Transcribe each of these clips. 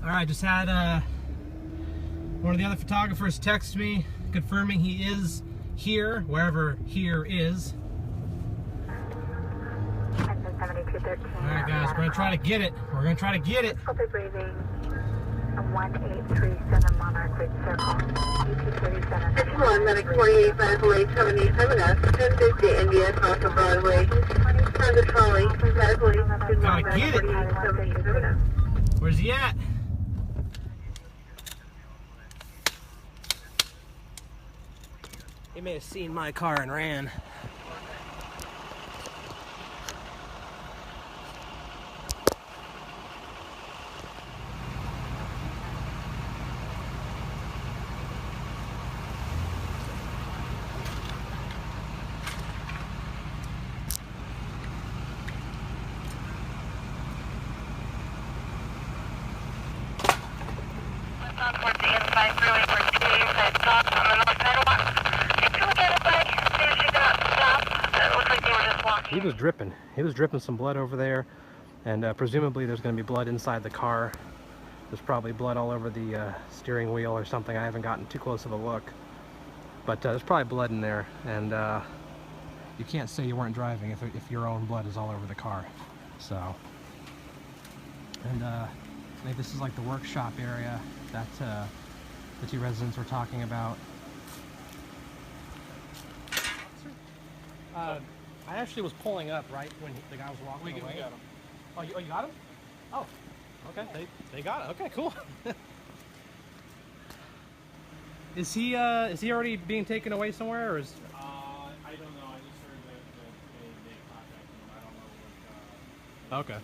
All right, just had one of the other photographers text me confirming he is here, wherever here is. All right, guys, we're gonna try to get it. We're gonna try to get it. Breathing. 1837 Monarch Ridge Circle. UP37. 51 Medic 48 Medical 877F 1050 India Cross of Broadway. On the trolley. Medical 821 Gotta get it. 4877F. Where's he at? He may have seen my car and ran. He was dripping. He was dripping some blood over there, and presumably there's going to be blood inside the car. There's probably blood all over the steering wheel or something. I haven't gotten too close of a look, but there's probably blood in there, and you can't say you weren't driving if your own blood is all over the car. So, and I think this is like the workshop area that the two residents were talking about. I actually was pulling up right when the guy was walking away. We got him. Oh, you got him? Oh, okay. They got it. Okay, cool. Is he already being taken away somewhere, or is? I don't know. I just heard that they contacted him. I don't know what. Okay.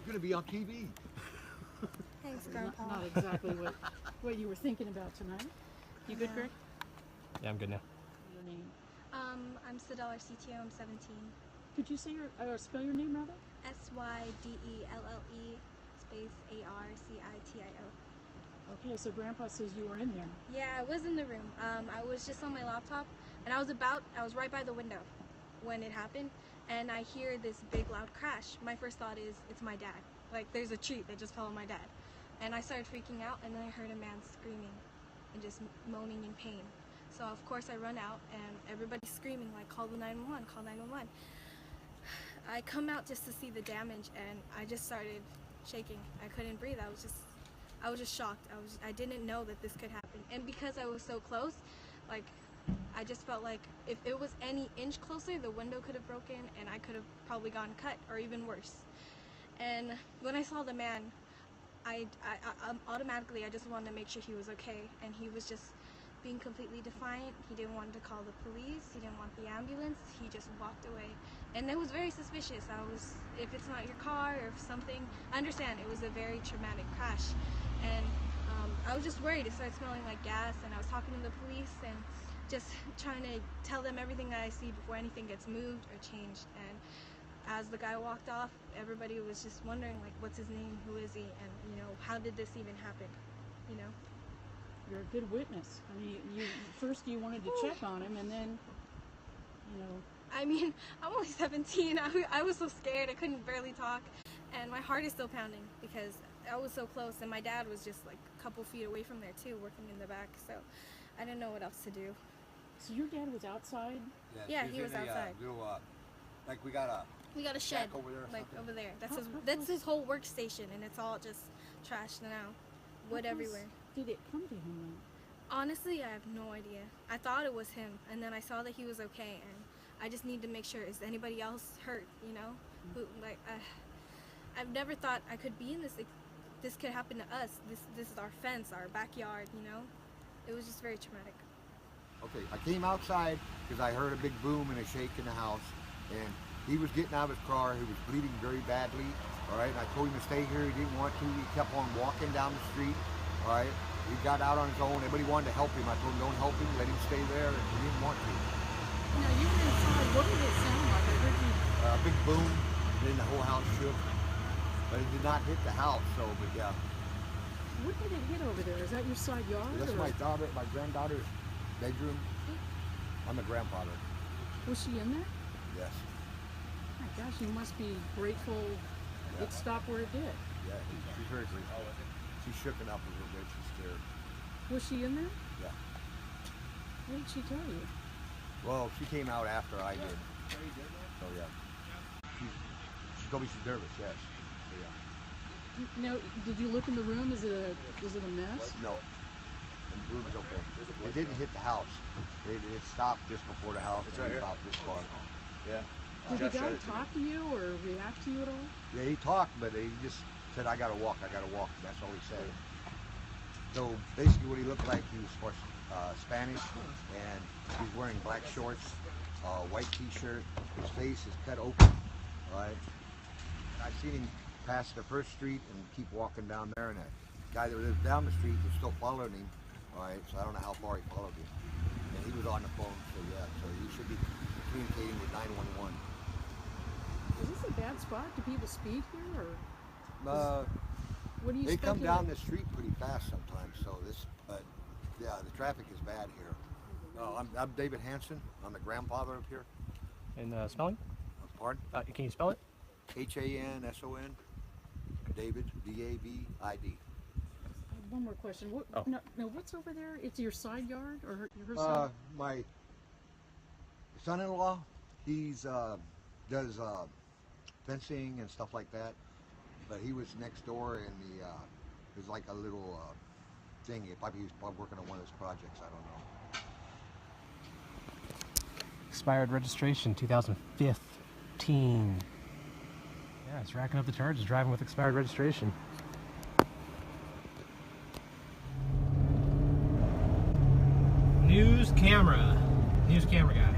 You're gonna be on TV. Thanks, Grandpa. Not exactly what you were thinking about tonight. You good, Greg? Yeah, I'm good now. Your name? I'm Sedell CTO. I'm 17. Could you say spell your name rather? SYDELLE space ARCITIO. Okay, so Grandpa says you were in there. Yeah, I was in the room. I was just on my laptop, and I was right by the window when it happened, and I hear this big loud crash. My first thought is, it's my dad. Like, there's a tree that just fell on my dad. And I started freaking out, and then I heard a man screaming and just moaning in pain. So of course I run out, and everybody's screaming like, call the 911, call 911. I come out just to see the damage, and I just started shaking. I couldn't breathe. I was just shocked. I didn't know that this could happen. And because I was so close, like, I just felt like if it was any inch closer, the window could have broken, and I could have probably gotten cut, or even worse. And when I saw the man, I automatically, I just wanted to make sure he was okay, and he was just being completely defiant. He didn't want to call the police. He didn't want the ambulance. He just walked away, and it was very suspicious. If it's not your car or if something, I understand it was a very traumatic crash, and I was just worried. It started smelling like gas, and I was talking to the police and just trying to tell them everything that I see before anything gets moved or changed. And as the guy walked off, everybody was just wondering, like, what's his name, who is he, and how did this even happen, You're a good witness. I mean, first you wanted to check on him, and then, I mean, I'm only 17. I was so scared. I couldn't barely talk, and my heart is still pounding because I was so close, and my dad was just like a couple feet away from there too, working in the back. So I didn't know what else to do. So your dad was outside? Yeah, he was outside. Like we got a shed over there, like over there. That's his whole workstation, and it's all just trashed now, wood everywhere. Did it come to him then? Honestly, I have no idea. I thought it was him, and then I saw that he was okay, and I just need to make sure, is anybody else hurt, I've never thought I could be in this. This could happen to us. This is our fence, our backyard, It was just very traumatic. Okay, I came outside because I heard a big boom and a shake in the house, and he was getting out of his car. He was bleeding very badly, all right? And I told him to stay here. He didn't want to. He kept on walking down the street, all right? He got out on his own. Everybody wanted to help him. I told him, don't help him. Let him stay there. And he didn't want to. Now, you were inside. What did it sound like? I heard you... A big boom, and then the whole house shook. But it did not hit the house, but yeah. What did it hit over there? Is that your side yard? That's my granddaughter's bedroom. I'm a grandfather. Was she in there? Yes. My gosh, you must be grateful It stopped where it did. Yeah, she's very grateful. She's shooken up a little bit. She's scared. Was she in there? Yeah. What did she tell you? Well, she came out after I did. So yeah. She told me she's nervous. Yes. So, yeah. Now, did you look in the room? Is it a mess? No. The room is okay. It didn't hit the house. It stopped just before the house. It's right here. About this far. Yeah. Did the guy talk to you or react to you at all? Yeah, he talked, but he just said, "I gotta walk. I gotta walk." That's all he said. So basically, what he looked like, he was Spanish, and he's wearing black shorts, white T-shirt. His face is cut open. All right. I seen him pass the first street and keep walking down there, and a guy that lived down the street was still following him. All right. So I don't know how far he followed him, and he was on the phone. So yeah. So he should be communicating with 911. Is this a bad spot? Do people speed here, or what do you? They come down the street pretty fast sometimes. So this, but yeah, the traffic is bad here. I'm David Hansen. I'm the grandfather up here. And spelling? Pardon? Can you spell it? Hanson. David, D-A-V-I-D. One more question. What? Oh. No, what's over there? It's your side yard or her side? My son-in-law, he's does fencing and stuff like that. But he was next door, and there's like a little thing. He was probably working on one of his projects. I don't know. Expired registration, 2015. Yeah, it's racking up the charges, driving with expired registration. News camera guy.